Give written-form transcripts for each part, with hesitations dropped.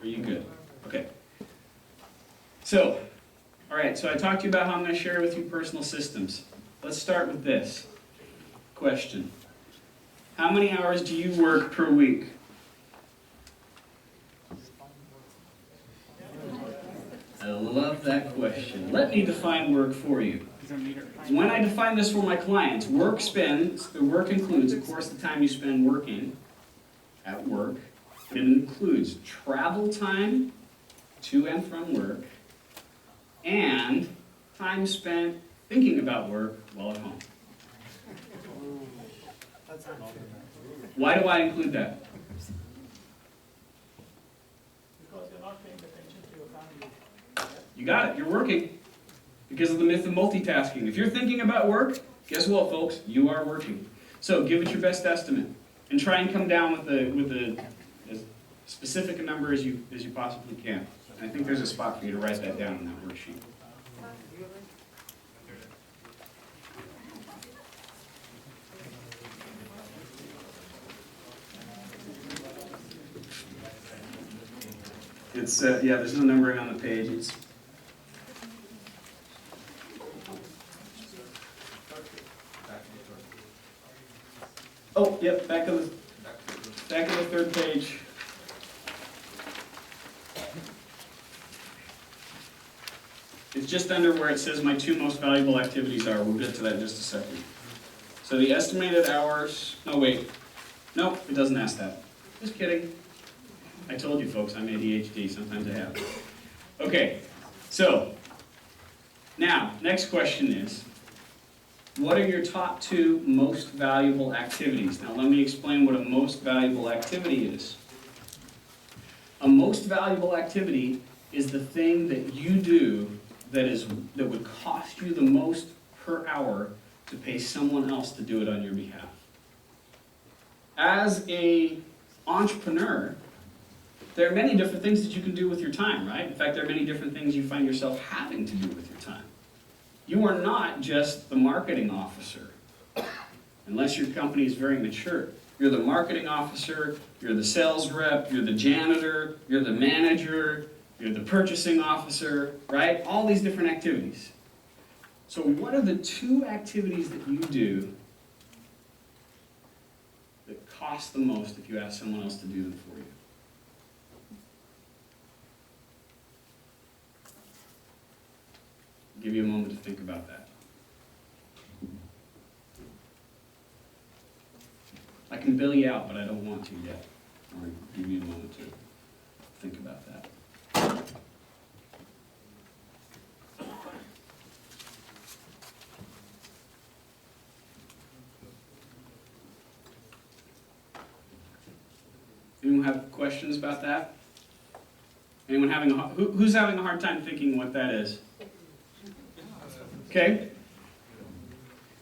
Are you good? Okay. So, all right, so I talked to you about how I'm going to share with you personal systems. Let's start with this question. How many hours do you work per week? I love that question. Let me define work for you. When I define this for my clients, work includes, of course, the time you spend working at work. It includes travel time to and from work and time spent thinking about work while at home. Why do I include that? Because you're not paying attention to your family. You got it, you're working. Because of the myth of multitasking. If you're thinking about work, guess what, folks? You are working. So give it your best estimate. And try and come down with as specific a number as you possibly can. And I think there's a spot for you to write that down on that worksheet. It's, yeah, there's no numbering on the page. It's oh, yep, back of the third page. It's just under where it says my 2 most valuable activities are. We'll get to that in just a second. So the estimated hours, no wait, nope, it doesn't ask that. Just kidding. I told you folks, I'm ADHD, sometimes I have. Okay, so now, next question is, what are your top 2 most valuable activities? Now let me explain what a most valuable activity is. A most valuable activity is the thing that you do that would cost you the most per hour to pay someone else to do it on your behalf. As an entrepreneur, there are many different things that you can do with your time, right? In fact, there are many different things you find yourself having to do with your time. You are not just the marketing officer, unless your company is very mature. You're the marketing officer, you're the sales rep, you're the janitor, you're the manager, you're the purchasing officer, right? All these different activities. So what are the 2 activities that you do that cost the most if you ask someone else to do them for you? I'll give you a moment to think about that. I can bail you out, but I don't want to yet. I'll give you a moment to think about that. Anyone have questions about that? Anyone who's having a hard time thinking what that is? Okay.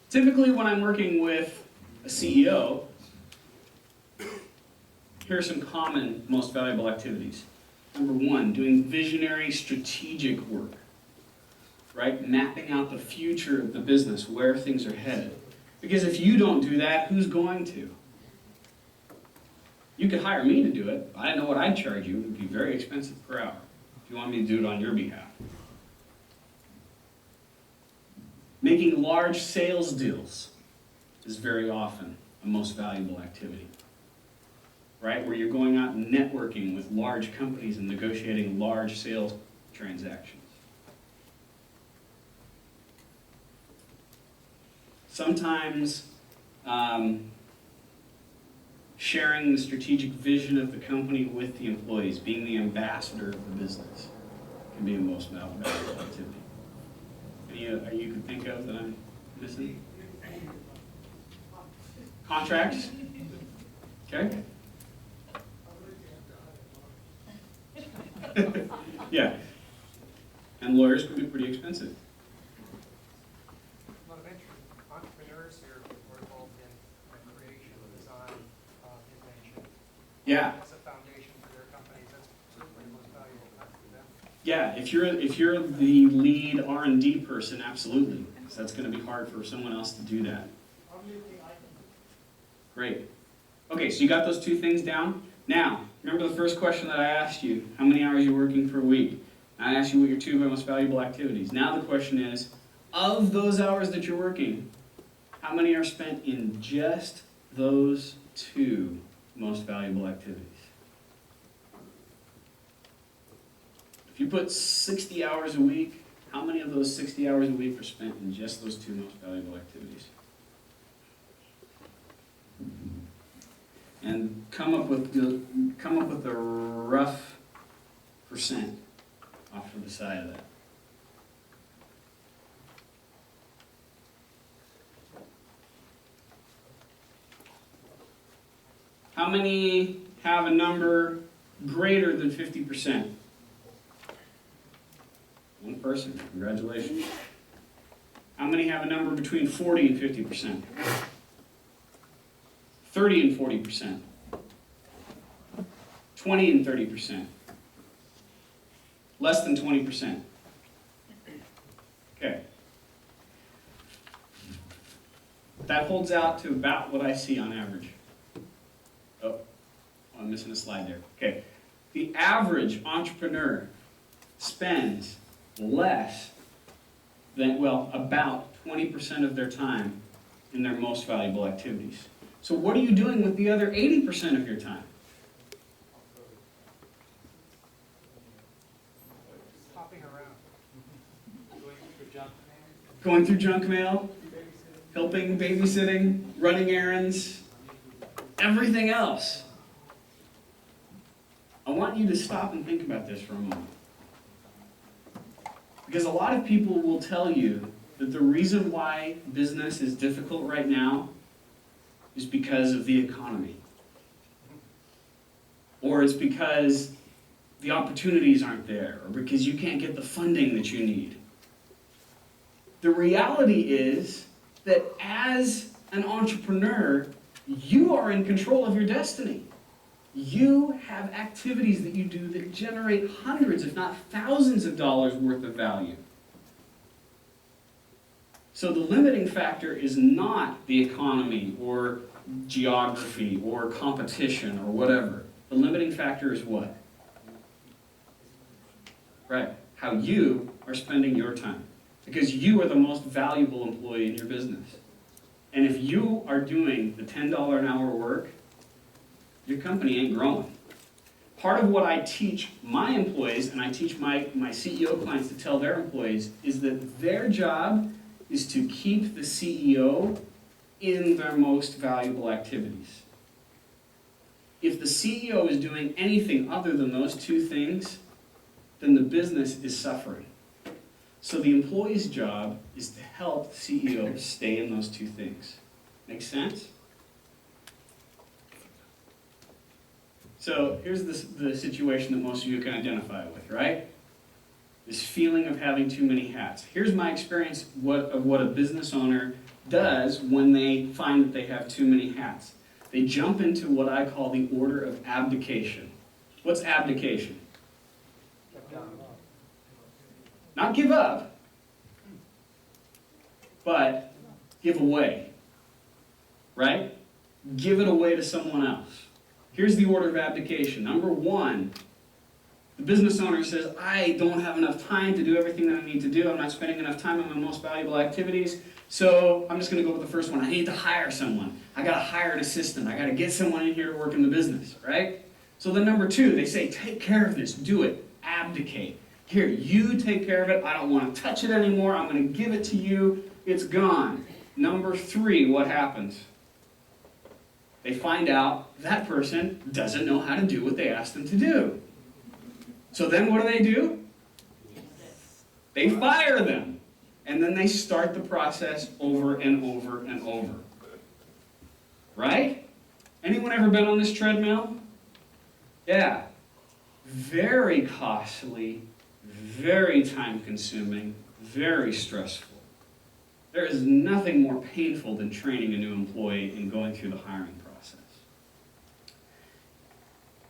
Typically when I'm working with a CEO, here are some common most valuable activities. Number 1, doing visionary strategic work, right? Mapping out the future of the business, where things are headed. Because if you don't do that, who's going to? You could hire me to do it. I know what I'd charge you. It would be very expensive per hour if you want me to do it on your behalf. Making large sales deals is very often a most valuable activity, right? Where you're going out and networking with large companies and negotiating large sales transactions. Sometimes sharing the strategic vision of the company with the employees, being the ambassador of the business, can be a most valuable activity. Any you can think of that I'm missing? Contracts? Okay. Yeah. And lawyers can be pretty expensive. A lot of entrepreneurs here were involved in creation, design, invention. Yeah. That's a foundation for their companies. That's certainly the most valuable time for them. Yeah, if you're the lead R&D person, absolutely. So that's going to be hard for someone else to do that. Great. Okay, so you got those 2 things down. Now, Remember the first question that I asked you, how many hours you're working per week? I asked you what your two most valuable activities. Now the question is, of those hours that you're working, how many are spent in just those two most valuable activities? If you put 60 hours a week, how many of those 60 hours a week are spent in just those two most valuable activities? And come up with a rough percent off to the side of that. How many have a number greater than 50%? One person, congratulations. How many have a number between 40 and 50%? 30 and 40%. 20 and 30%. Less than 20%. Okay. That holds out to about what I see on average. Oh, I'm missing a slide there. Okay. The average entrepreneur spends less than, well, about 20% of their time in their most valuable activities. So what are you doing with the other 80% of your time? Hopping around. Going through junk mail, helping, babysitting, running errands, everything else. I want you to stop and think about this for a moment. Because a lot of people will tell you that the reason why business is difficult right now is because of the economy. Or it's because the opportunities aren't there, or because you can't get the funding that you need. The reality is that as an entrepreneur, you are in control of your destiny. You have activities that you do that generate hundreds, if not thousands of dollars worth of value. So the limiting factor is not the economy or geography or competition or whatever. The limiting factor is what? Right, how you are spending your time. Because you are the most valuable employee in your business. And if you are doing the $10 an hour work, your company ain't growing. Part of what I teach my employees, and I teach my CEO clients to tell their employees, is that their job is to keep the CEO in their most valuable activities. If the CEO is doing anything other than those two things, then the business is suffering. So the employee's job is to help the CEO stay in those two things. Make sense? So here's the situation that most of you can identify with, right? This feeling of having too many hats. Here's my experience of what a business owner does when they find that they have too many hats. They jump into what I call the order of abdication. What's abdication? Not give up, but give away, right? Give it away to someone else. Here's the order of abdication. Number one, the business owner says, I don't have enough time to do everything that I need to do. I'm not spending enough time on my most valuable activities, so I'm just going to go with the first one. I need to hire someone. I got to hire an assistant. I got to get someone in here to work in the business, right? So then number two, they say, take care of this. Do it. Abdicate. Here, you take care of it. I don't want to touch it anymore. I'm going to give it to you. It's gone. Number three, what happens? They find out that person doesn't know how to do what they asked them to do. So then what do? They fire them. And then they start the process over and over and over. Right? Anyone ever been on this treadmill? Yeah. Very costly, very time-consuming, very stressful. There is nothing more painful than training a new employee and going through the hiring process.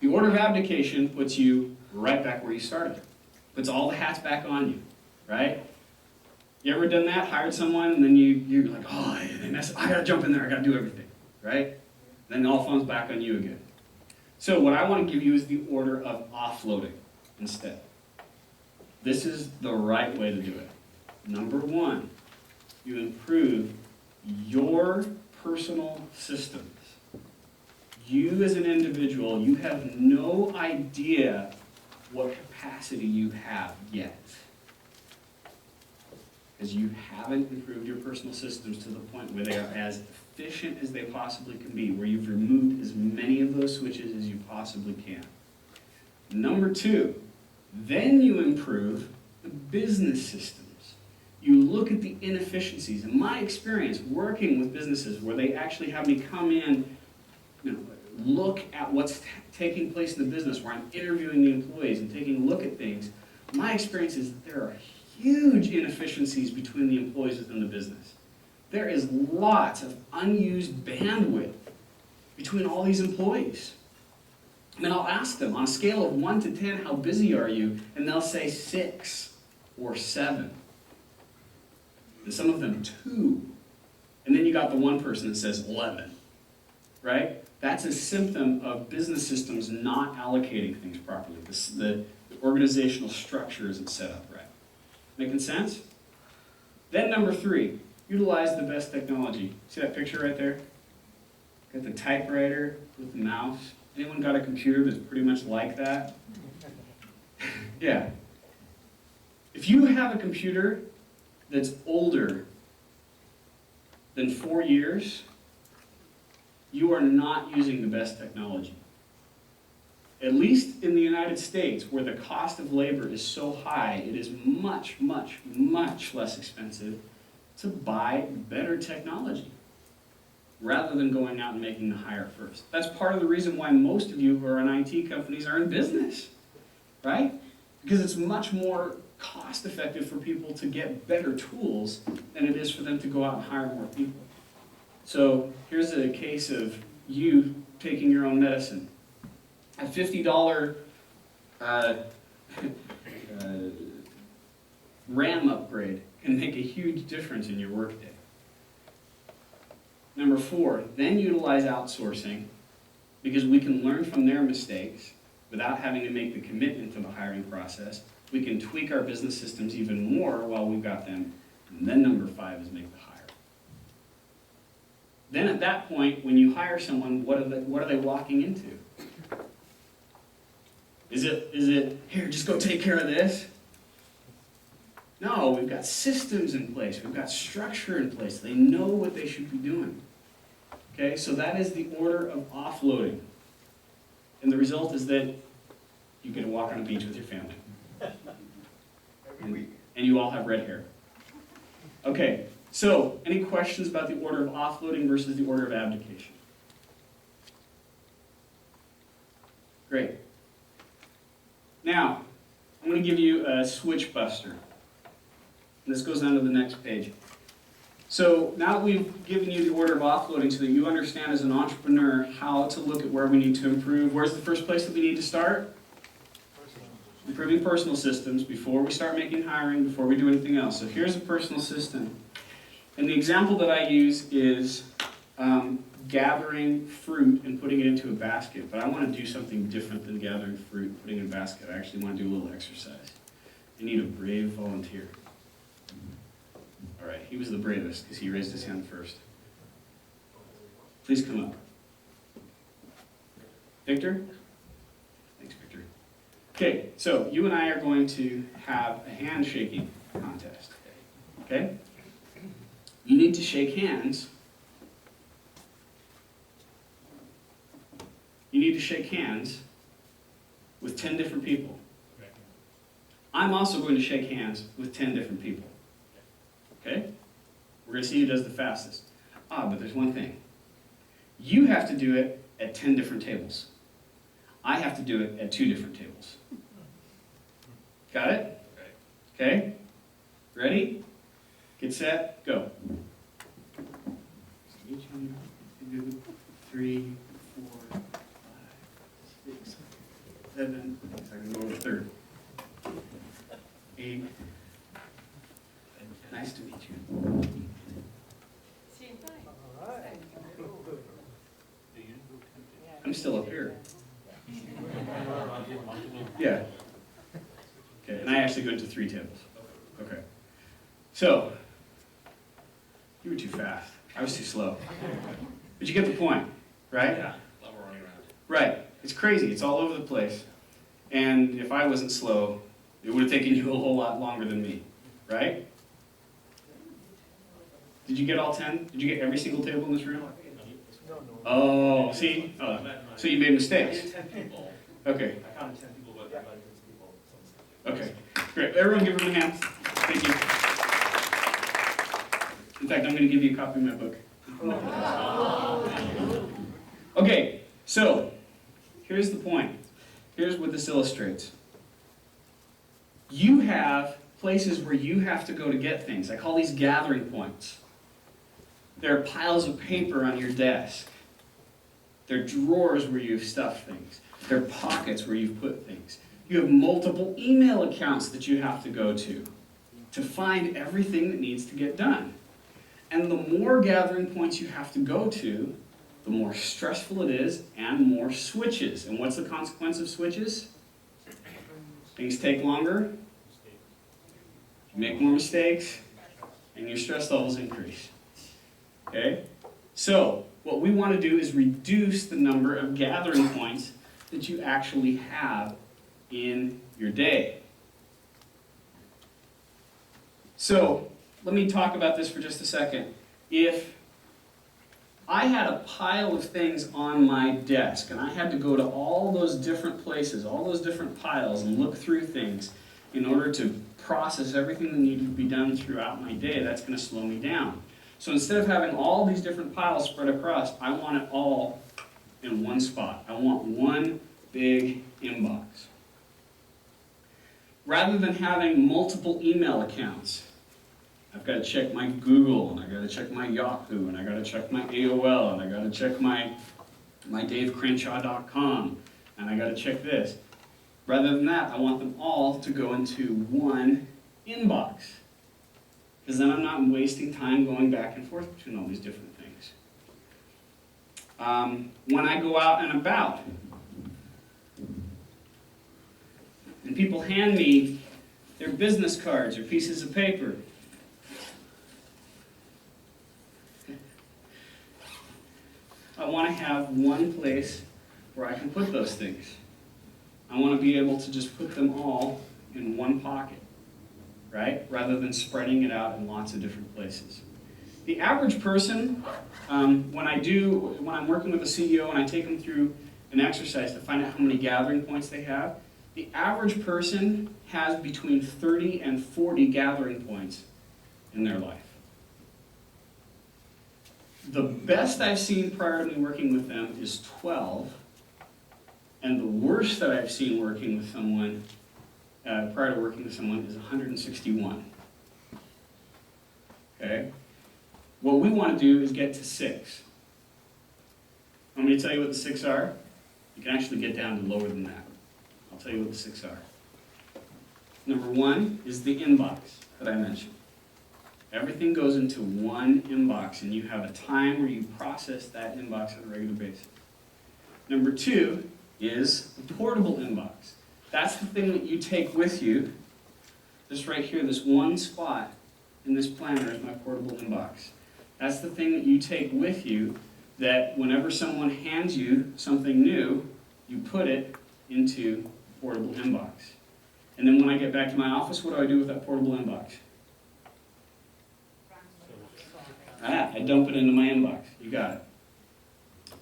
The order of abdication puts you right back where you started. Puts all the hats back on you, right? You ever done that? Hired someone and then you're like, oh, I gotta jump in there, I gotta do everything, right? Then it all falls back on you again. So what I want to give you is the order of offloading instead. This is the right way to do it. Number one, you improve your personal systems. You as an individual, you have no idea what capacity you have yet. Because you haven't improved your personal systems to the point where they are as efficient as they possibly can be, where you've removed as many of those switches as you possibly can. Number two, then you improve the business systems. You look at the inefficiencies. In my experience working with businesses where they actually have me come in, look at what's taking place in the business, where I'm interviewing the employees and taking a look at things, my experience is that there are huge inefficiencies between the employees within the business. There is lots of unused bandwidth between all these employees. And I'll ask them, on a scale of 1 to 10, how busy are you? And they'll say 6 or 7. And some of them 2. And then you got the one person that says 11, right? That's a symptom of business systems not allocating things properly. The organizational structure isn't set up right. Making sense? Then number 3, utilize the best technology. See that picture right there? Got the typewriter with the mouse. Anyone got a computer that's pretty much like that? Yeah. If you have a computer that's older than 4 years, you are not using the best technology. At least in the United States, where the cost of labor is so high, it is much, much, much less expensive to buy better technology rather than going out and making the hire first. That's part of the reason why most of you who are in IT companies are in business, right? Because it's much more cost effective for people to get better tools than it is for them to go out and hire more people. So here's a case of you taking your own medicine. A $50 RAM upgrade can make a huge difference in your workday. Number 4, then utilize outsourcing, because we can learn from their mistakes without having to make the commitment to the hiring process. We can tweak our business systems even more while we've got them. And then number 5 is make the hire. Then at that point, when you hire someone, what are they walking into? Is it, here, just go take care of this? No, we've got systems in place. We've got structure in place. They know what they should be doing. Okay, so that is the order of offloading. And the result is that you get to walk on a beach with your family. Every week. And you all have red hair. Okay, so any questions about the order of offloading versus the order of abdication? Great. Now, I'm going to give you a switch buster. This goes on to the next page. So now that we've given you the order of offloading so that you understand as an entrepreneur how to look at where we need to improve, where's the first place that we need to start? Improving personal systems before we start making hiring, before we do anything else. So here's a personal system. And the example that I use is gathering fruit and putting it into a basket. But I want to do something different than gathering fruit and putting it in a basket. I actually want to do a little exercise. I need a brave volunteer. All right, he was the bravest because he raised his hand first. Please come up. Victor? Thanks, Victor. Okay, so you and I are going to have a handshaking contest. Okay? You need to shake hands. You need to shake hands with 10 different people. I'm also going to shake hands with 10 different people. Okay? We're going to see who does the fastest. But there's one thing. You have to do it at 10 different tables. I have to do it at 2 different tables. Got it? Okay? Ready? Get set, go. 2, 3, 4, 5, 6, 7. I can go to the third. 8. Nice to meet you. I'm still up here. actually go into 3 tables. Okay. So, you were too fast. I was too slow. But you get the point, right? Yeah, love running around. Right. It's crazy. It's all over the place. And if I wasn't slow, it would have taken you a whole lot longer than me, right? Did you get all 10? Did you get every single table in this room? Oh, see? Oh, so you made mistakes. 10 people. Okay. I counted 10 people, but I might have 6 people. Okay. Great. Everyone give them a hand. Thank you. In fact, I'm going to give you a copy of my book. Okay, so here's the point. Here's what this illustrates. You have places where you have to go to get things. I call these gathering points. There are piles of paper on your desk. There are drawers where you've stuffed things. There are pockets where you've put things. You have multiple email accounts that you have to go to find everything that needs to get done. And the more gathering points you have to go to, the more stressful it is and more switches. And what's the consequence of switches? Things take longer, you make more mistakes, and your stress levels increase. Okay? So, what we want to do is reduce the number of gathering points that you actually have in your day. So, let me talk about this for just a second. If I had a pile of things on my desk, and I had to go to all those different places, all those different piles, and look through things in order to process everything that needed to be done throughout my day, that's going to slow me down. So instead of having all these different piles spread across, I want it all in one spot. I want one big inbox. Rather than having multiple email accounts, I've got to check my Google, and I've got to check my Yahoo, and I've got to check my AOL, and I've got to check my DaveCrenshaw.com, and I've got to check this. Rather than that, I want them all to go into one inbox. Because then I'm not wasting time going back and forth between all these different things. When I go out and about, and people hand me their business cards or pieces of paper, I want to have one place where I can put those things. I want to be able to just put them all in one pocket, right? Rather than spreading it out in lots of different places. The average person, when I'm working with a CEO and I take them through an exercise to find out how many gathering points they have, the average person has between 30 and 40 gathering points in their life. The best I've seen prior to me working with them is 12, and the worst that I've seen working with someone, prior to working with someone, is 161. Okay? What we want to do is get to 6. Want me to tell you what the 6 are? You can actually get down to lower than that. I'll tell you what the 6 are. Number 1 is the inbox that I mentioned. Everything goes into one inbox, and you have a time where you process that inbox on a regular basis. Number 2 is the portable inbox. That's the thing that you take with you. This right here, this one spot in this planner is my portable inbox. That's the thing that you take with you, that whenever someone hands you something new, you put it into the portable inbox. And then when I get back to my office, what do I do with that portable inbox? I dump it into my inbox. You got it.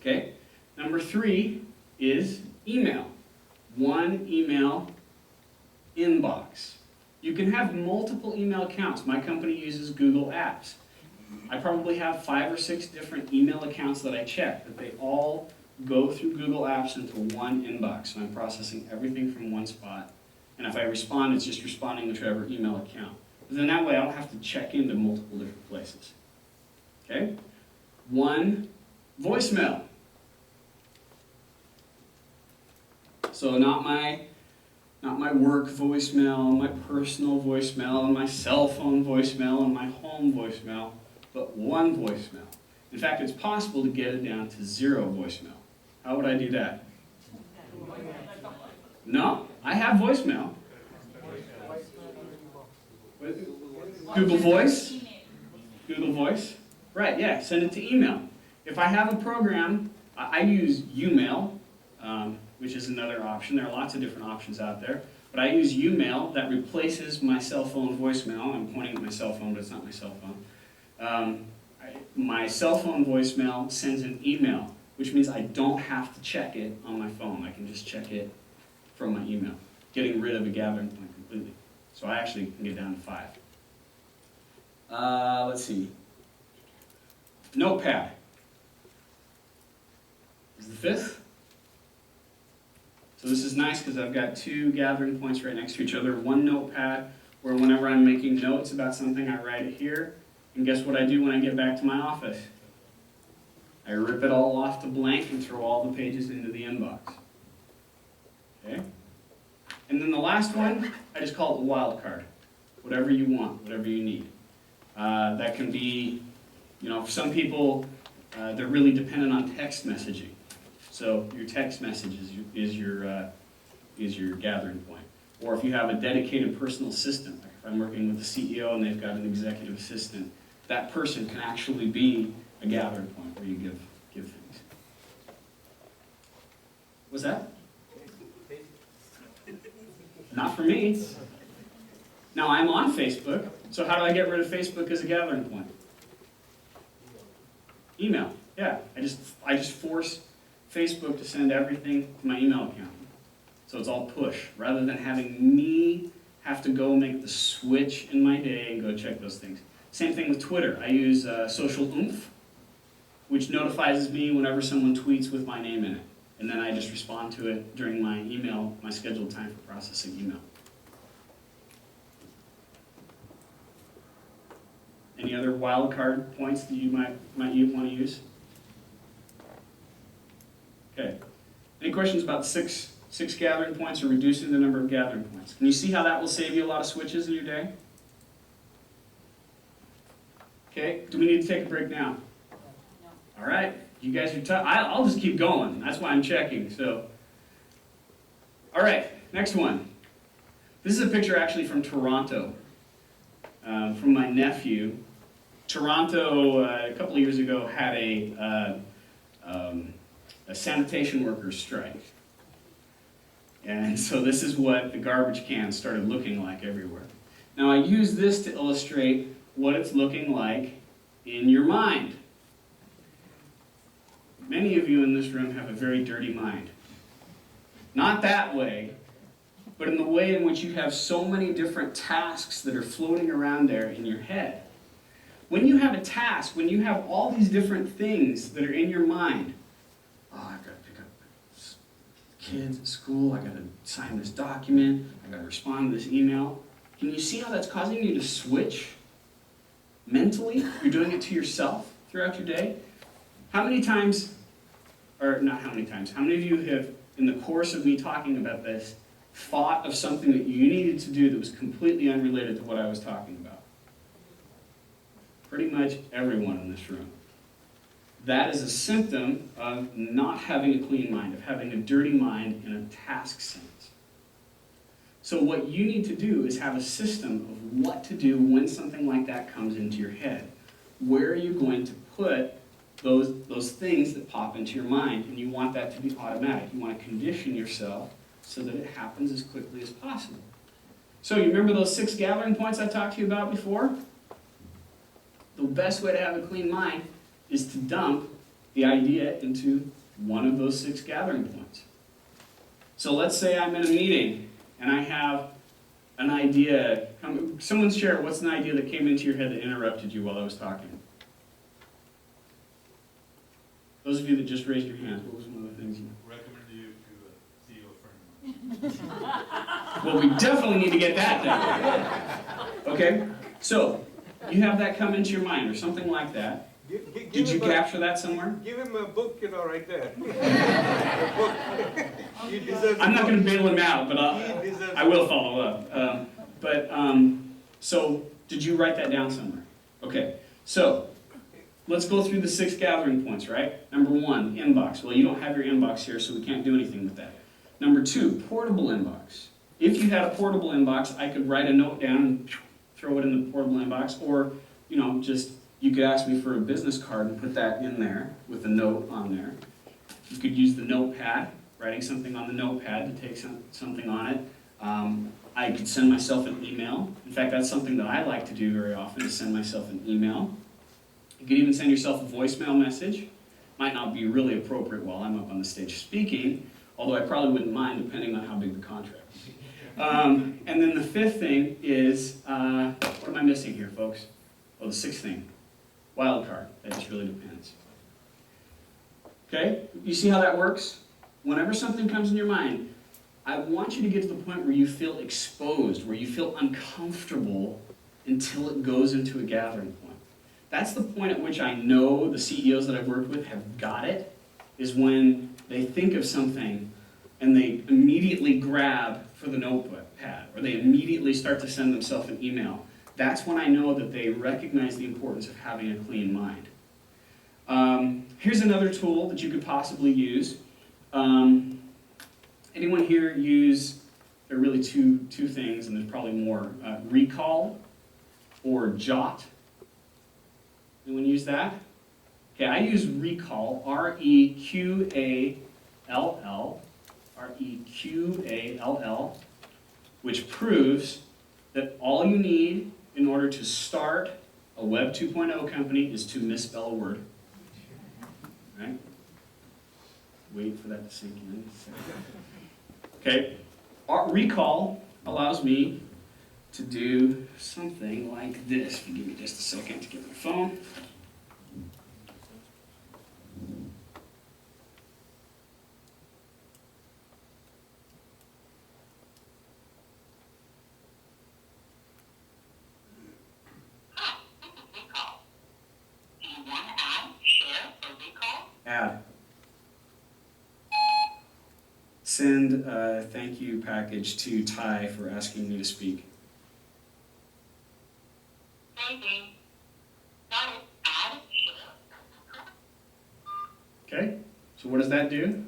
Okay? Number 3 is email. One email inbox. You can have multiple email accounts. My company uses Google Apps. I probably have 5 or 6 different email accounts that I check, but they all go through Google Apps into one inbox. So I'm processing everything from one spot. And if I respond, it's just responding to whichever email account. But then that way I don't have to check into multiple different places. Okay? One voicemail. So not my work voicemail, my personal voicemail, and my cell phone voicemail, and my home voicemail, but one voicemail. In fact, it's possible to get it down to 0 voicemail. How would I do that? No, I have voicemail. Google Voice? Google Voice? Right, yeah, send it to email. If I have a program, I use Umail, which is another option. There are lots of different options out there. But I use Umail that replaces my cell phone voicemail. I'm pointing at my cell phone, but it's not my cell phone. My cell phone voicemail sends an email, which means I don't have to check it on my phone. I can just check it from my email, getting rid of a gathering point completely. So I actually can get down to 5. Let's see. Notepad is the 5th. So this is nice because I've got 2 gathering points right next to each other. One notepad where whenever I'm making notes about something, I write it here. And guess what I do when I get back to my office? I rip it all off to blank and throw all the pages into the inbox. Okay? And then the last one, I just call it the wild card. Whatever you want, whatever you need. That can be, for some people, they're really dependent on text messaging. So your text message is your gathering point. Or if you have a dedicated personal assistant, like if I'm working with the CEO and they've got an executive assistant, that person can actually be a gathering point where you give things. What's that? Not for me. Now I'm on Facebook, so how do I get rid of Facebook as a gathering point? Email. Yeah, I just force Facebook to send everything to my email account. So it's all push, rather than having me have to go make the switch in my day and go check those things. Same thing with Twitter. I use Social Oomph, which notifies me whenever someone tweets with my name in it. And then I just respond to it during my email, my scheduled time for processing email. Any other wildcard points that you might want to use? Okay. Any questions about six gathering points or reducing the number of gathering points? Can you see how that will save you a lot of switches in your day? Okay. Do we need to take a break now? All right. You guys are tough. I'll just keep going. That's why I'm checking. So, all right. Next one. This is a picture actually from Toronto, from my nephew. Toronto, a couple of years ago, had a sanitation workers strike. And so this is what the garbage cans started looking like everywhere. Now I use this to illustrate what it's looking like in your mind. Many of you in this room have a very dirty mind. Not that way, but in the way in which you have so many different tasks that are floating around there in your head. When you have a task, when you have all these different things that are in your mind, oh, I've got to pick up kids at school, I've got to sign this document, I've got to respond to this email. Can you see how that's causing you to switch mentally? You're doing it to yourself throughout your day. How many times, or not how many times, how many of you have, in the course of me talking about this, thought of something that you needed to do that was completely unrelated to what I was talking about? Pretty much everyone in this room. That is a symptom of not having a clean mind, of having a dirty mind in a task sense. So what you need to do is have a system of what to do when something like that comes into your head. Where are you going to put those things that pop into your mind? And you want that to be automatic. You want to condition yourself so that it happens as quickly as possible. So you remember those 6 gathering points I talked to you about before? The best way to have a clean mind is to dump the idea into one of those 6 gathering points. So let's say I'm in a meeting and I have an idea. Someone share what's an idea that came into your head that interrupted you while I was talking. Those of you that just raised your hands, what was one of the things you... Recommend you to a CEO friend. Well, we definitely need to get that done. Okay? So, you have that come into your mind or something like that. Did you capture that somewhere? Give him a book, right there. A book. He deserves I'm not going to bail him out, but He deserves I will follow up. So, did you write that down somewhere? Okay, so, let's go through the 6 gathering points, right? Number 1, inbox. Well, you don't have your inbox here, so we can't do anything with that. Number 2, portable inbox. If you had a portable inbox, I could write a note down and throw it in the portable inbox, or, just, you could ask me for a business card and put that in there with a note on there. You could use the notepad, writing something on the notepad to take something on it. I could send myself an email. In fact, that's something that I like to do very often, is send myself an email. You could even send yourself a voicemail message. Might not be really appropriate while I'm up on the stage speaking, although I probably wouldn't mind depending on how big the contract would be. And then the fifth thing is, what am I missing here, folks? Oh, the sixth thing, wild card. That just really depends. Okay, you see how that works? Whenever something comes in your mind, I want you to get to the point where you feel exposed, where you feel uncomfortable until it goes into a gathering point. That's the point at which I know the CEOs that I've worked with have got it, is when they think of something and they immediately grab for the notepad, or they immediately start to send themselves an email. That's when I know that they recognize the importance of having a clean mind. Here's another tool that you could possibly use. Anyone here use, there are really two things, and there's probably more, recall or jot? Anyone use that? Okay, I use recall, R-E-Q-A-L-L, R-E-Q-A-L-L, which proves that all you need in order to start a Web 2.0 company is to misspell a word. Right? Wait for that to sink in. Okay, recall allows me to do something like this. If you give me just a second to get my phone. Add. Send a thank you package to Ty for asking me to speak. Okay, so what does that do?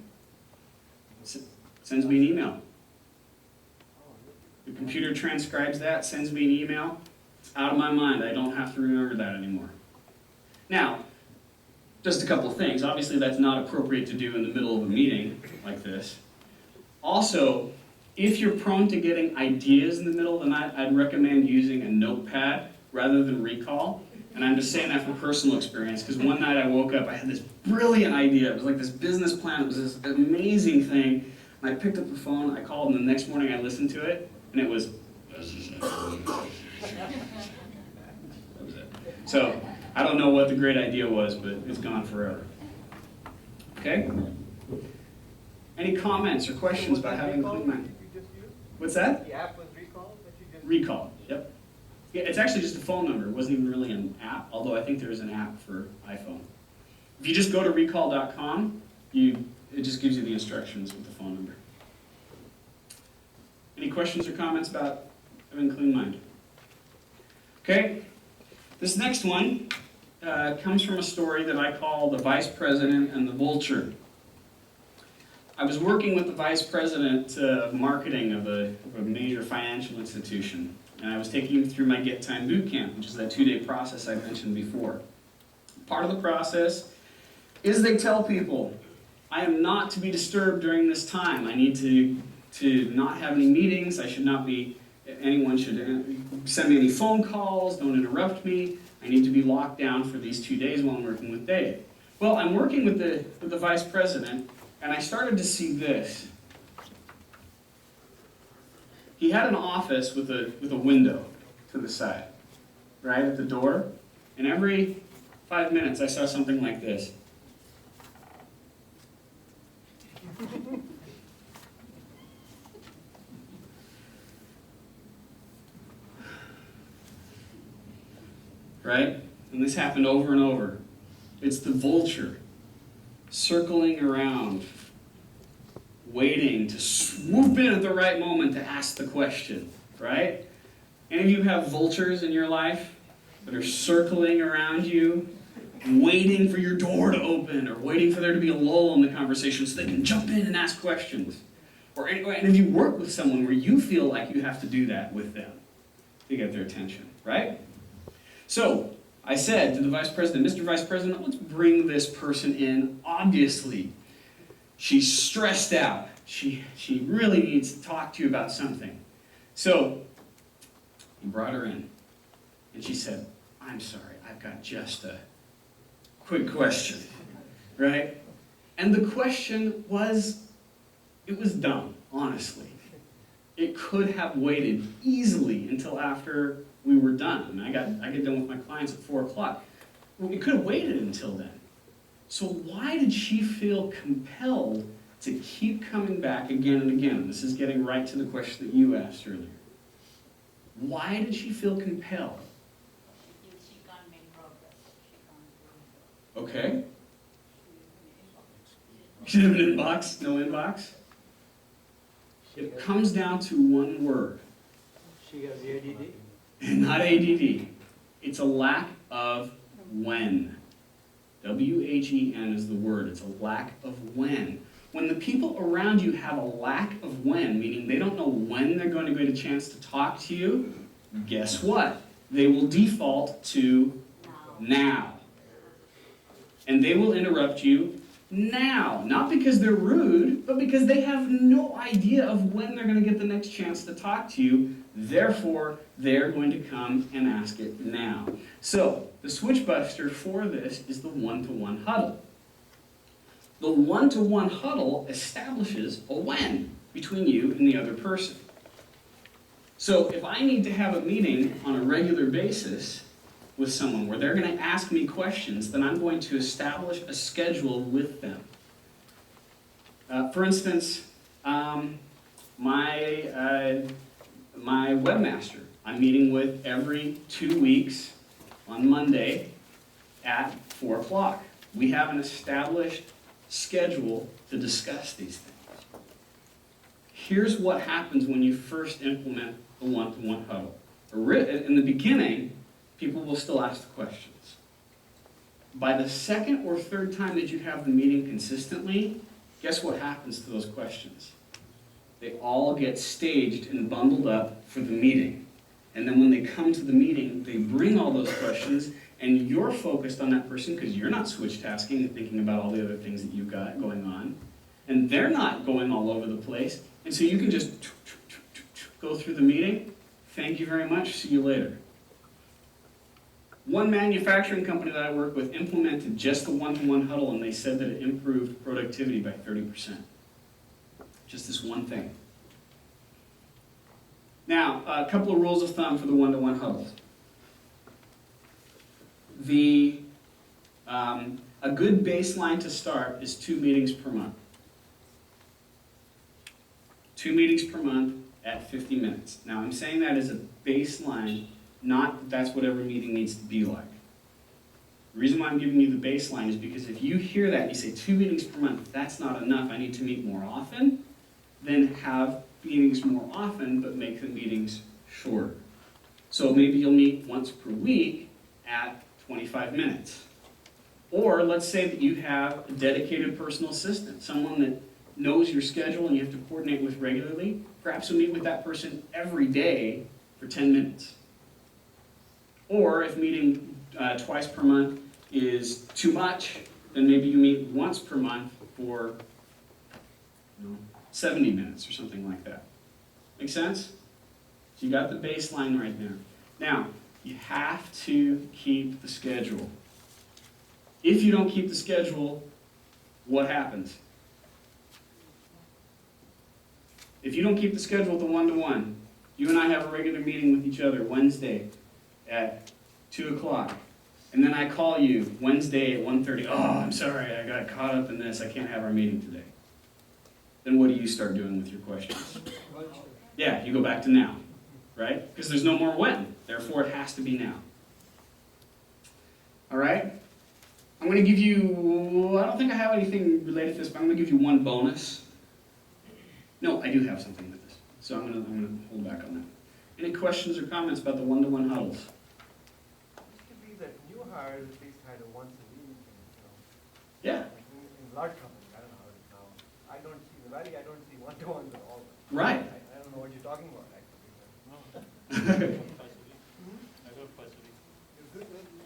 Sends me an email. The computer transcribes that, sends me an email. It's out of my mind. I don't have to remember that anymore. Now, just a couple of things. Obviously, that's not appropriate to do in the middle of a meeting like this. Also, if you're prone to getting ideas in the middle of the night, I'd recommend using a notepad rather than recall. And I'm just saying that from personal experience, because one night I woke up, I had this brilliant idea. It was like this business plan. It was this amazing thing. And I picked up the phone, I called, and the next morning I listened to it, and it was, that was it. So, I don't know what the great idea was, but it's gone forever. Okay? Any comments or questions about having a clean mind? What's that? The app was Recall that you just Recall, yep. Yeah, it's actually just a phone number. It wasn't even really an app, although I think there is an app for iPhone. If you just go to recall.com, it just gives you the instructions with the phone number. Any questions or comments about having a clean mind? Okay, this next one comes from a story that I call The Vice President and the Vulture. I was working with the Vice President of Marketing of a major financial institution, and I was taking him through my Get Time Boot Camp, which is that 2-day process I mentioned before. Part of the process is they tell people, I am not to be disturbed during this time. I need to not have any meetings. Anyone should send me any phone calls. Don't interrupt me. I need to be locked down for these 2 days while I'm working with Dave. Well, I'm working with the Vice President, and I started to see this. He had an office with a window to the side, right at the door, and every 5 minutes I saw something like this. Right? And this happened over and over. It's the vulture circling around, waiting to swoop in at the right moment to ask the question, right? Any of you have vultures in your life that are circling around you, waiting for your door to open, or waiting for there to be a lull in the conversation so they can jump in and ask questions? Or any of you work with someone where you feel like you have to do that with them? to get their attention, right? So I said to the vice president, Mr. Vice President, let's bring this person in. Obviously, she's stressed out. She really needs to talk to you about something. So he brought her in, and she said, I'm sorry, I've got just a quick question, right? And the question was, it was dumb, honestly. It could have waited easily until after we were done. I get done with my clients at 4 o'clock. Well, it could have waited until then. So why did she feel compelled to keep coming back again and again? This is getting right to the question that you asked earlier. Why did she feel compelled? She can't make progress. She can't do it. Okay. She didn't have an inbox? No inbox? It comes down to one word. She has ADD? Not ADD. It's a lack of when. W-H-E-N is the word. It's a lack of when. When the people around you have a lack of when, meaning they don't know when they're going to get a chance to talk to you, guess what? They will default to now. And they will interrupt you now. Not because they're rude, but because they have no idea of when they're going to get the next chance to talk to you. Therefore, they're going to come and ask it now. So, the switchbuster for this is the one-to-one huddle. The one-to-one huddle establishes a when between you and the other person. So, if I need to have a meeting on a regular basis with someone where they're going to ask me questions, then I'm going to establish a schedule with them. For instance, my webmaster, I'm meeting with every 2 weeks on Monday at 4 o'clock. We have an established schedule to discuss these things. Here's what happens when you first implement the one-to-one huddle. In the beginning, people will still ask the questions. By the second or third time that you have the meeting consistently, guess what happens to those questions? They all get staged and bundled up for the meeting. And then when they come to the meeting, they bring all those questions, and you're focused on that person because you're not switch tasking and thinking about all the other things that you've got going on. And they're not going all over the place. And so you can just go through the meeting. Thank you very much. See you later. One manufacturing company that I work with implemented just the one-to-one huddle, and they said that it improved productivity by 30%. Just this one thing. Now, a couple of rules of thumb for the one-to-one huddles. A good baseline to start is 2 meetings per month. 2 meetings per month at 50 minutes. Now, I'm saying that as a baseline, not that that's what every meeting needs to be like. The reason why I'm giving you the baseline is because if you hear that and you say 2 meetings per month, that's not enough, I need to meet more often, then have meetings more often, but make the meetings shorter. So maybe you'll meet once per week at 25 minutes. Or let's say that you have a dedicated personal assistant, someone that knows your schedule and you have to coordinate with regularly. Perhaps you'll meet with that person every day for 10 minutes. Or if meeting twice per month is too much, then maybe you meet once per month for 70 minutes or something like that. Make sense? So you got the baseline right there. Now, you have to keep the schedule. If you don't keep the schedule, what happens? If you don't keep the schedule with the one-to-one, you and I have a regular meeting with each other Wednesday at 2 o'clock. And then I call you Wednesday at 1:30. Oh, I'm sorry, I got caught up in this. I can't have our meeting today. Then what do you start doing with your questions? Yeah, you go back to now, right? Because there's no more when. Therefore, it has to be now. All right? I'm going to give you, I don't think I have anything related to this, but I'm going to give you one bonus. No, I do have something with this. So I'm going to hold back on that. Any questions or comments about the one-to-one huddles? It could be that new hires at least had a once a week, Yeah. in large companies, I don't know how it is now. I don't see one-to-ones at all. Right. I don't know what you're talking about, actually.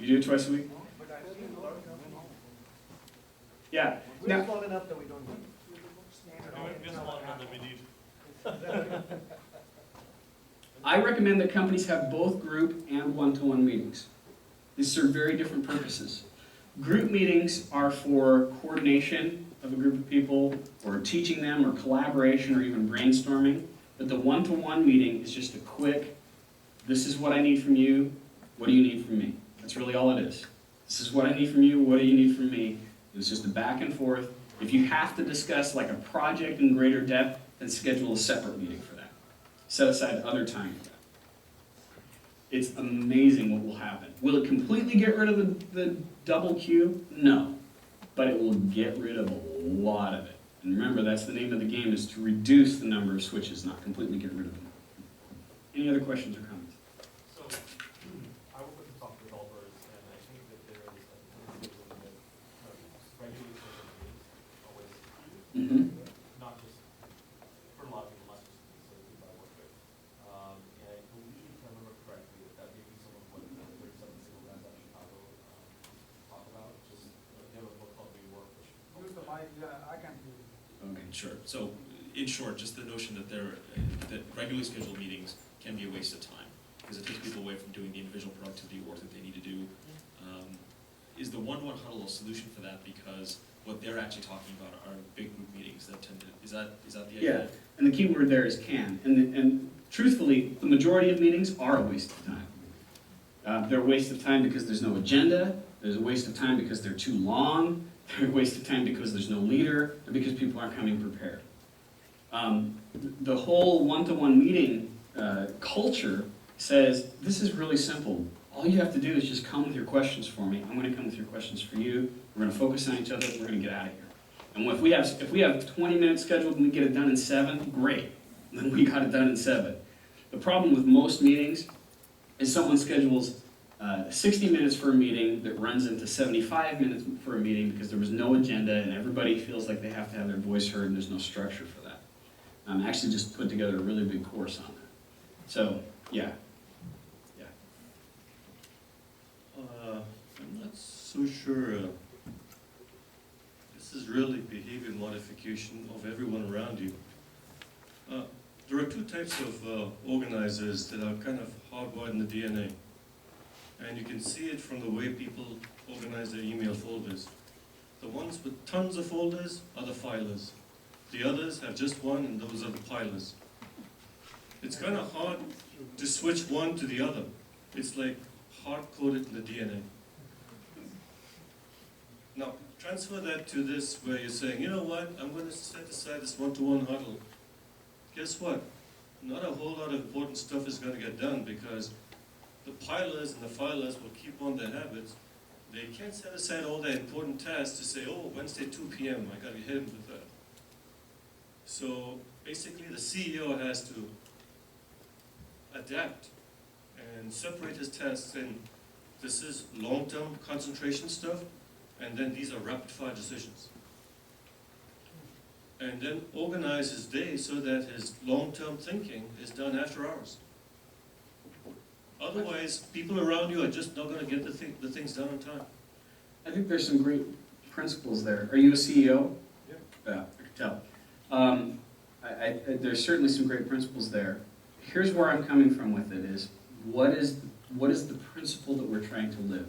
You do it twice a week? But I see a lot of companies. Yeah. We're Now, small enough that we don't need. We're small enough that we need. I recommend that companies have both group and one-to-one meetings. These serve very different purposes. Group meetings are for coordination of a group of people, or teaching them, or collaboration, or even brainstorming. But the one-to-one meeting is just a quick, this is what I need from you, what do you need from me? That's really all it is. This is what I need from you, what do you need from me? It's just a back and forth. If you have to discuss like a project in greater depth, then schedule a separate meeting for that. Set aside other time for that. It's amazing what will happen. Will it completely get rid of the double queue? No. But it will get rid of a lot of it. And remember, that's the name of the game, is to reduce the number of switches, not completely get rid of them. Any other questions or comments? So, I work with software developers, and I think that there is a tendency to limit regularly scheduled meetings always, Mm-hmm. not just for a lot of people, not just the people I work with. And I believe, if I remember correctly, that may be some of what the 37 single guys out of Chicago talk about. Just they have a book called Rework, which Use the mic, yeah, I can hear you. Okay. Sure. So, in short, just the notion that that regularly scheduled meetings can be a waste of time because it takes people away from doing the individual productivity work that they need to do. Is the one-to-one huddle a solution for that? Because what they're actually talking about are big group meetings that tend to. Is that the idea? Yeah, and the key word there is can. And truthfully, the majority of meetings are a waste of time. They're a waste of time because there's no agenda. There's a waste of time because they're too long. They're a waste of time because there's no leader, and because people aren't coming prepared. The whole one-to-one meeting culture says, this is really simple. All you have to do is just come with your questions for me. I'm going to come with your questions for you. We're going to focus on each other. We're going to get out of here. And if we have 20 minutes scheduled and we get it done in 7, great. Then we got it done in 7. The problem with most meetings is someone schedules 60 minutes for a meeting that runs into 75 minutes for a meeting because there was no agenda and everybody feels like they have to have their voice heard and there's no structure for that. Actually just put together a really big course on that. So, yeah. I'm not so sure this is really behavior modification of everyone around you. There are two types of organizers that are kind of hardwired in the DNA. And you can see it from the way people organize their email folders. The ones with tons of folders are the filers. The others have just one, and those are the pilers. It's kind of hard to switch one to the other. It's like hard-coded in the DNA. Now, transfer that to this where you're saying, you know what, I'm going to set aside this one-to-one huddle. Guess what? Not a whole lot of important stuff is going to get done because the pilers and the filers will keep on their habits. They can't set aside all their important tasks to say, oh, Wednesday 2 p.m., I got to hit him with that. So basically the CEO has to adapt and separate his tasks in this is long-term concentration stuff, and then these are rapid-fire decisions. And then organize his day so that his long-term thinking is done after hours. Otherwise, people around you are just not going to get the things done on time. I think there's some great principles there. Are you a CEO? Yep. Yeah, I can tell. There's certainly some great principles there. Here's where I'm coming from with it is, what is the principle that we're trying to live?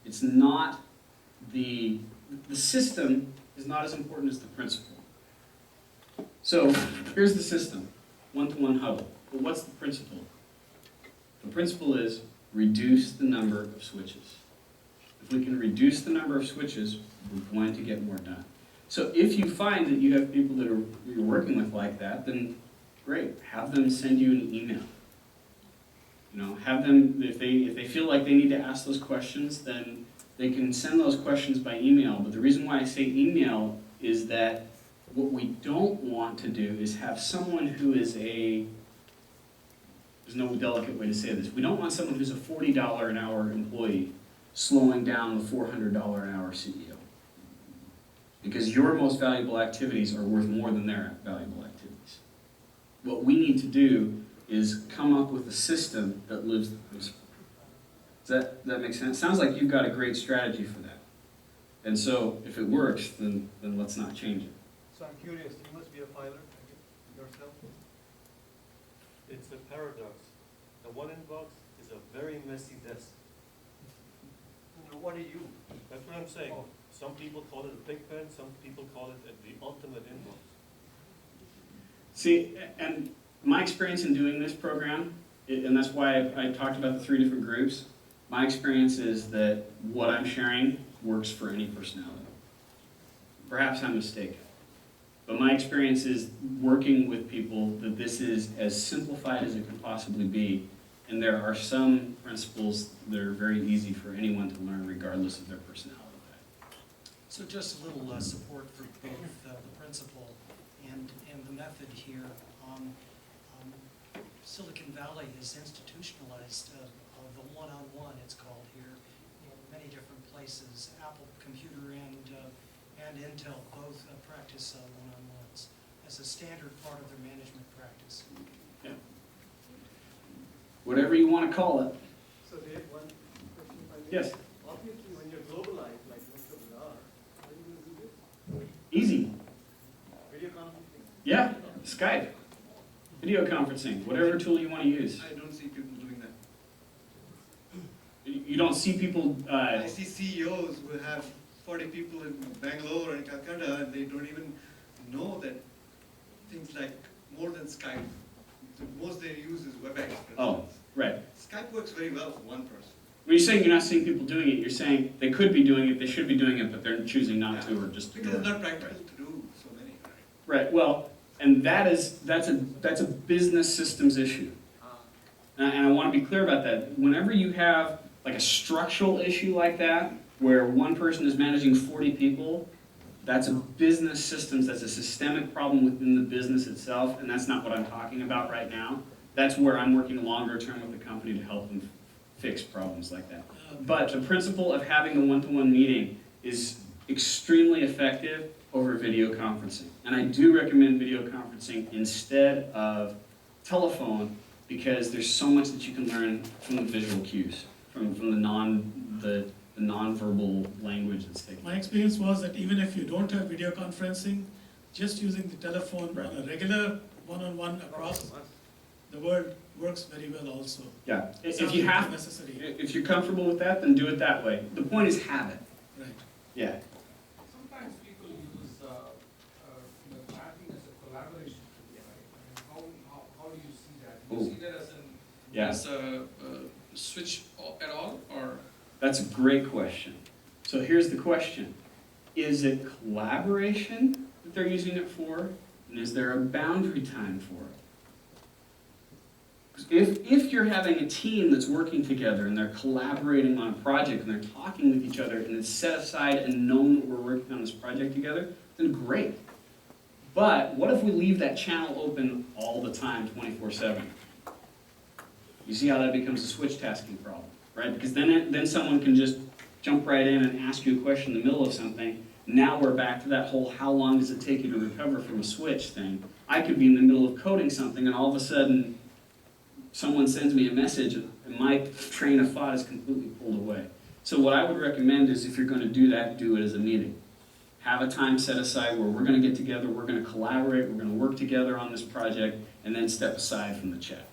It's not the system is not as important as the principle. So here's the system, one-to-one huddle. But what's the principle? The principle is reduce the number of switches. If we can reduce the number of switches, we're going to get more done. So if you find that you have people that you're working with like that, then great. Have them send you an email. You know, have them, if they feel like they need to ask those questions, then they can send those questions by email. But the reason why I say email is that what we don't want to do is have someone who is there's no delicate way to say this. We don't want someone who's a $40 an hour employee slowing down the $400 an hour CEO. Because your most valuable activities are worth more than their valuable activities. What we need to do is come up with a system that lives the principle. Does that make sense? Sounds like you've got a great strategy for that. And so if it works, then let's not change it. So I'm curious, you must be a filer yourself? It's a paradox. The one inbox is a very messy desk. What are you? That's what I'm saying. Some people call it a pig pen, some people call it the ultimate inbox. See, and my experience in doing this program, and that's why I talked about the 3 different groups, my experience is that what I'm sharing works for any personality. Perhaps I'm mistaken. But my experience is working with people that this is as simplified as it can possibly be. And there are some principles that are very easy for anyone to learn regardless of their personality. So just a little support for both the principle and the method here. Silicon Valley has institutionalized the one-on-one, it's called here, in many different places. Apple Computer and Intel both practice one-on-ones as a standard part of their management practice. Yeah. Whatever you want to call it. So Dave, one question if I may. Yes. Obviously, when you're globalized, like most of us are, how are you going to do this? Easy. Video conferencing? Yeah. Skype. Video conferencing. Whatever tool you want to use. I don't see people doing that. You don't see people... I see CEOs who have 40 people in Bangalore and Calcutta, and they don't even know that things like more than Skype. The most they use is WebEx. Oh, right. Skype works very well for one person. When you're saying you're not seeing people doing it, you're saying they could be doing it, they should be doing it, but they're choosing not to, or just because it's not practical to do so many. Right. Well, and that's a business systems issue, and I want to be clear about that. Whenever you have like a structural issue like that, where one person is managing 40 people, that's a business systems. That's a systemic problem within the business itself, and that's not what I'm talking about right now. That's where I'm working longer term with the company to help them fix problems like that. But the principle of having a one-to-one meeting is extremely effective over video conferencing. And I do recommend video conferencing instead of telephone because there's so much that you can learn from the visual cues, from the non-verbal language that's taken. My experience was that even if you don't have video conferencing, just using the telephone on a regular one-on-one across the world works very well also. Yeah, if Sounds you like have, it's necessary. if you're comfortable with that, then do it that way. The point is have it. Right. Yeah. Sometimes people use, chatting as a collaboration tool, right? I mean, how do you see that? Do you Ooh. see that as an, Yeah. as a switch at all, or? That's a great question. So here's the question. Is it collaboration that they're using it for? And is there a boundary time for it? 'Cause if you're having a team that's working together and they're collaborating on a project and they're talking with each other and it's set aside and known that we're working on this project together, then great. But what if we leave that channel open all the time, 24/7? You see how that becomes a switch tasking problem, right? Because then someone can just jump right in and ask you a question in the middle of something. Now we're back to that whole how long does it take you to recover from a switch thing. I could be in the middle of coding something and all of a sudden someone sends me a message and my train of thought is completely pulled away. So what I would recommend is if you're going to do that, do it as a meeting. Have a time set aside where we're going to get together, we're going to collaborate, we're going to work together on this project, and then step aside from the chat.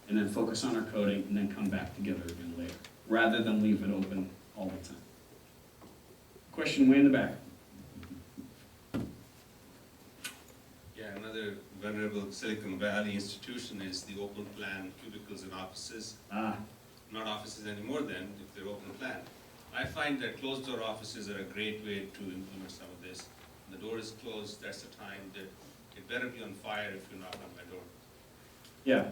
And then focus on our coding, and then come back together again later, rather than leave it open all the time. Question way in the back. Yeah, another venerable Silicon Valley institution is the open plan cubicles and offices. Not offices anymore then, if they're open plan. I find that closed door offices are a great way to implement some of this. When the door is closed, that's the time that it better be on fire if you knock on my door. Yeah.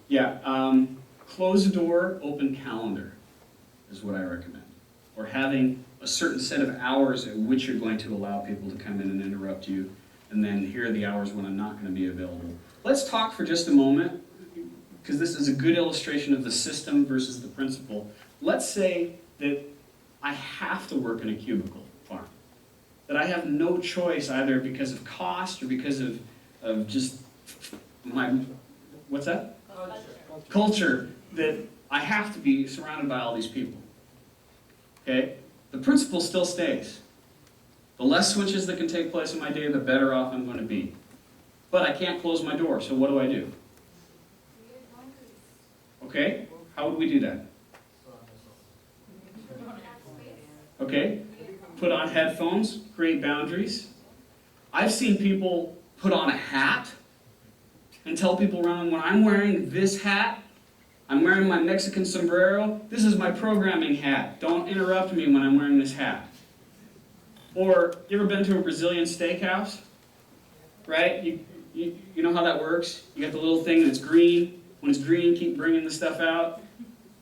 Yeah. Close the door, open calendar is what I recommend. Or having a certain set of hours at which you're going to allow people to come in and interrupt you, and then here are the hours when I'm not going to be available. Let's talk for just a moment, because this is a good illustration of the system versus the principle. Let's say that I have to work in a cubicle farm, that I have no choice either because of cost or because of just my, what's that? Culture. That I have to be surrounded by all these people. Okay? The principle still stays. The less switches that can take place in my day, the better off I'm going to be. But I can't close my door, so what do? Okay? How would we do that? Okay? Put on headphones, create boundaries. I've seen people put on a hat and tell people around, when I'm wearing this hat, I'm wearing my Mexican sombrero, this is my programming hat. Don't interrupt me when I'm wearing this hat. Or, you ever been to a Brazilian steakhouse? Right? You know how that works? You got the little thing that's green. When it's green, keep bringing the stuff out.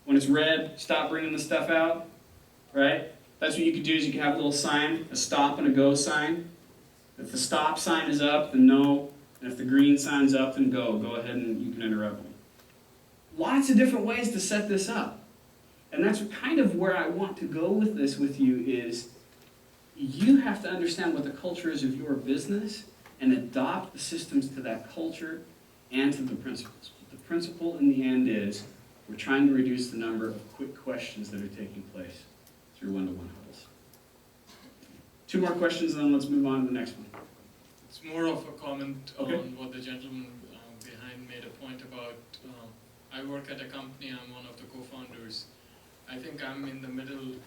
When it's red, stop bringing the stuff out. Right? That's what you could do, is you can have a little sign, a stop and a go sign. If the stop sign is up, then no. And if the green sign's up, then go. Go ahead and you can interrupt me. Lots of different ways to set this up. And that's kind of where I want to go with this with you, is you have to understand what the culture is of your business and adopt the systems to that culture and to the principles. But the principle in the end is we're trying to reduce the number of quick questions that are taking place through one-to-one huddles. 2 more questions and then let's move on to the next one. It's more of a comment Okay. on what the gentleman behind made a point about. I work at a company, I'm one of the co-founders. I think I'm in the middle.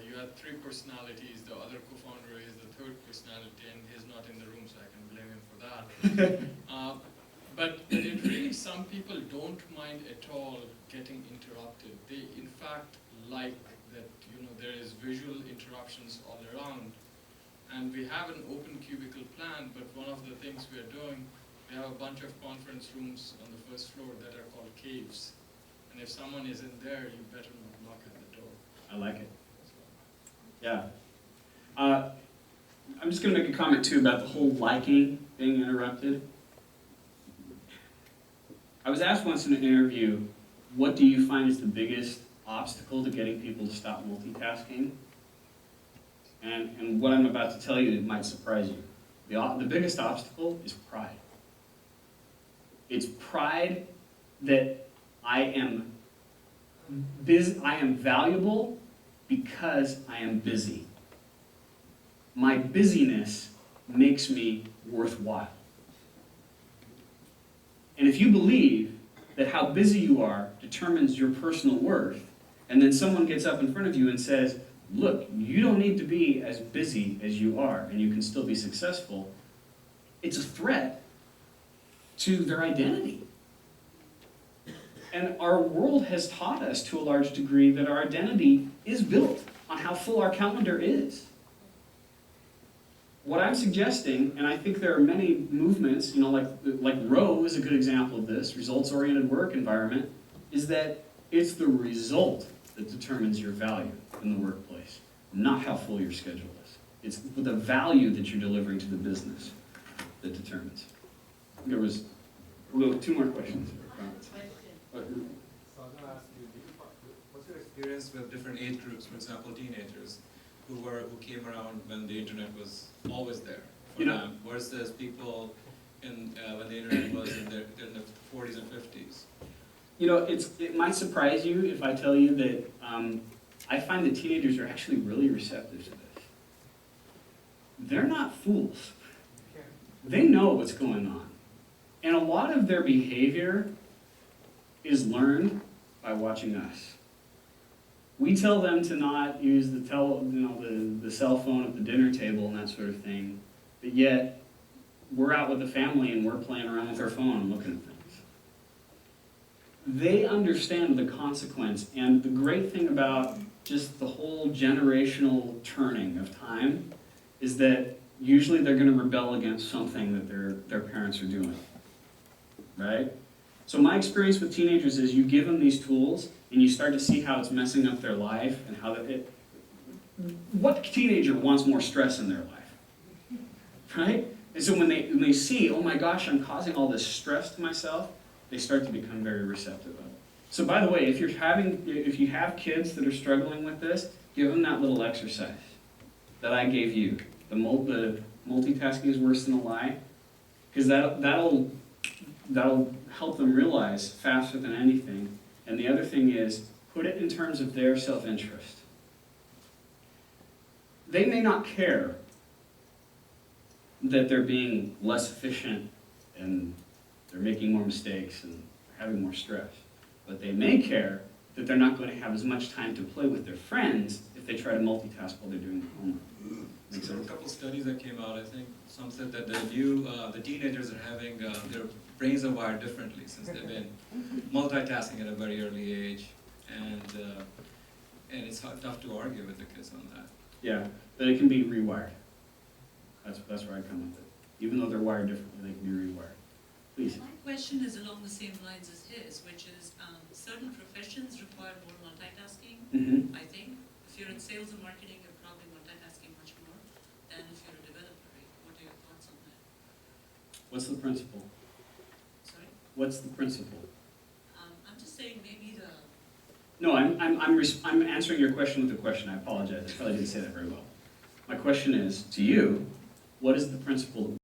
You had 3 personalities, the other co-founder is the 3rd personality, and he's not in the room, so I can blame him for that. But it really, some people don't mind at all getting interrupted. They, in fact, like that, there is visual interruptions all around. And we have an open cubicle plan, but one of the things we are doing, we have a bunch of conference rooms on the 1st floor that are called caves. And if someone is in there, you better not knock at the door. I like it. Yeah. I'm just going to make a comment too about the whole liking being interrupted. I was asked once in an interview, what do you find is the biggest obstacle to getting people to stop multitasking? And what I'm about to tell you, it might surprise you. The biggest obstacle is pride. It's pride that I am valuable because I am busy. My busyness makes me worthwhile. And if you believe that how busy you are determines your personal worth, and then someone gets up in front of you and says, look, you don't need to be as busy as you are, and you can still be successful, it's a threat to their identity. And our world has taught us to a large degree that our identity is built on how full our calendar is. What I'm suggesting, and I think there are many movements, like ROW is a good example of this, results-oriented work environment, is that it's the result that determines your value in the workplace, not how full your schedule is. It's the value that you're delivering to the business that determines. We'll go 2 more questions. So I was going to ask you, what's your experience with different age groups, for example, teenagers who came around when the internet was always there for them, versus people when the internet was in the 40s and 50s? It might surprise you if I tell you that I find that teenagers are actually really receptive to this. They're not fools. They know what's going on. And a lot of their behavior is learned by watching us. We tell them to not use the cell phone at the dinner table and that sort of thing, but yet we're out with the family and we're playing around with our phone and looking at things. They understand the consequence, and the great thing about just the whole generational turning of time is that usually they're going to rebel against something that their parents are doing, right? So my experience with teenagers is you give them these tools and you start to see how it's messing up their life and how what teenager wants more stress in their life, right? And so when they see, oh my gosh, I'm causing all this stress to myself, they start to become very receptive of it. So by the way, if you have kids that are struggling with this, give them that little exercise that I gave you. The multitasking is worse than a lie, because that'll help them realize faster than anything And the other thing is, put it in terms of their self-interest. They may not care that they're being less efficient and they're making more mistakes and having more stress. But they may care that they're not going to have as much time to play with their friends if they try to multitask while they're doing their homework. Makes There were a sense? couple studies that came out, I think, some said that the teenagers are having, their brains are wired differently since they've been multitasking at a very early age, and it's tough to argue with the kids on that. Yeah, but it can be rewired. That's where I come with it. Even though they're wired differently, they can be rewired. Please. My question is along the same lines as his, which is certain professions require more multitasking, Mm-hmm. I think. If you're in sales and marketing, you're probably multitasking much more than if you're a developer, right? What are your thoughts on that? What's the principle? Sorry? What's the principle? I'm just saying maybe the, No, I'm answering your question with a question. I apologize. I probably didn't say that very well. My question is, to you, what is the principle